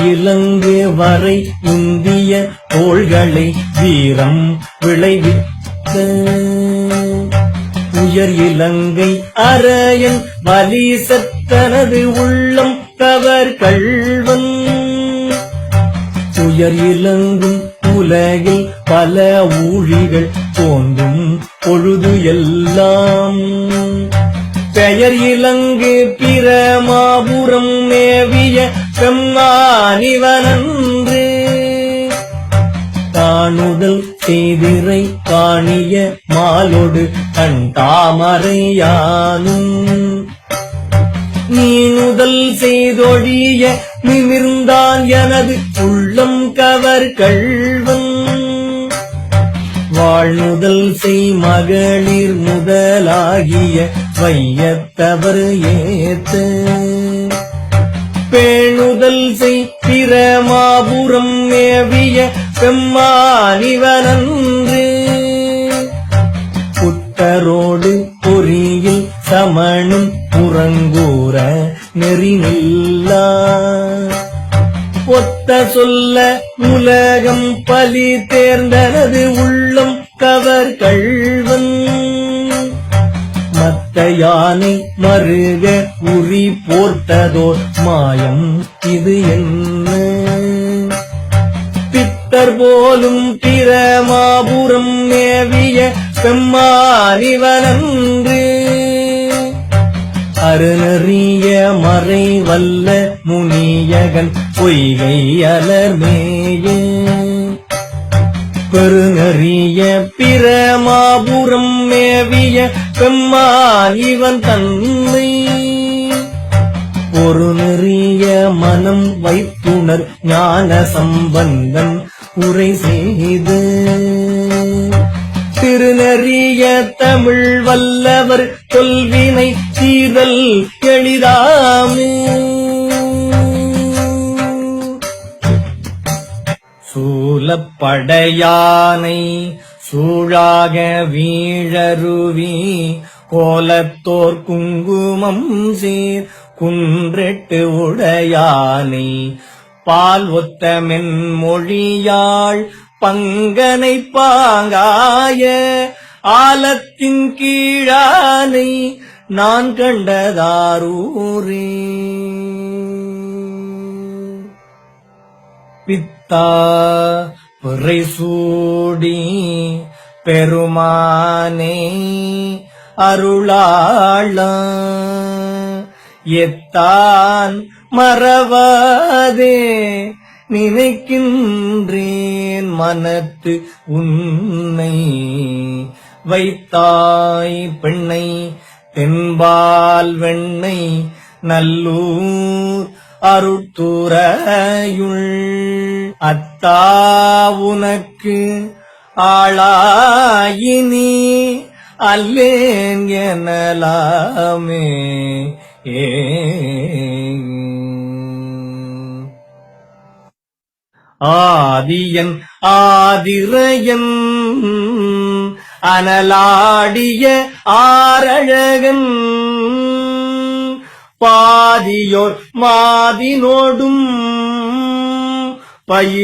இலங்கு வரை இந்திய தோள்களை வீரம் விளைவித்த உயர் இலங்கை அரையன் வலிசத்தனது உள்ளம் கவர் கள்வன் உயர் இலங்கும் உலகில் பல ஊழிகள் தோன்றும் பொழுது எல்லாம் பெயர் இலங்கு பிரமாபுரம் மேவிய பெம்மானிவனன்று காணுதல் செய்திரை காணிய மாலோடு கண்டாமரையானும் நீனுதல் செய்தொழிய நிமிர்ந்தான் எனது உள்ளம் கவர் கள்வன் வாழ்நுதல் செய் மகளிர் முதலாகிய வையத்தவர் ஏத்த பேணுதல் செய் பிரமாபுரம் மேவிய பெம்மானிவனன்று புத்தரோடு பொறியில் சமணும் புறங்கூற நெறிநில்லா ஒத்த சொல்ல உலகம் பலி தேர்ந்தனது உள்ளம் கவர் கள்வன் மத்த யானை மருக உரி போர்த்ததோர் மாயம் இது என்ன பித்தர் போலும் பிரமாபுரம் மேவிய பெம்மானிவனன்று அருணறிய மறை வல்ல முனியகன் பொய்கை அலர்மேய பெருநறிய பிரமாபுரம் மேவிய பெம்மான் இவன் தன்னை ஒரு நெறிய மனம் வைத்துணர் ஞான சம்பந்தன் உரை செய்து திருநறிய தமிழ் வல்லவர் சொல்வினை தீர்தல் எளிதாமே சூலப்படையானை சூழாக வீழருவி கோலத்தோர் குங்குமம் சீர் குன்றெட்டு உடையானை பால் ஒத்த மென்மொழியாள் பங்கனை பாங்காய ஆலத்தின் கீழானை நான் கண்டதாரூரே பித்தா பிறை சூடி பெருமானே அருளாளா எத்தான் மறவாதே நினைக்கின்றேன் மனத்து உன்னை வைத்தாய் பெண்ணை தென்பால் வெண்ணை நல்லூர் அருட்துறையுள் அத்தா உனக்கு ஆளாயினி அல்லேன் எனலாமே ஆதியன் ஆதிரையன் அனலாடிய ஆரழகன் பாதியோர் மாதினோடும் பயிர்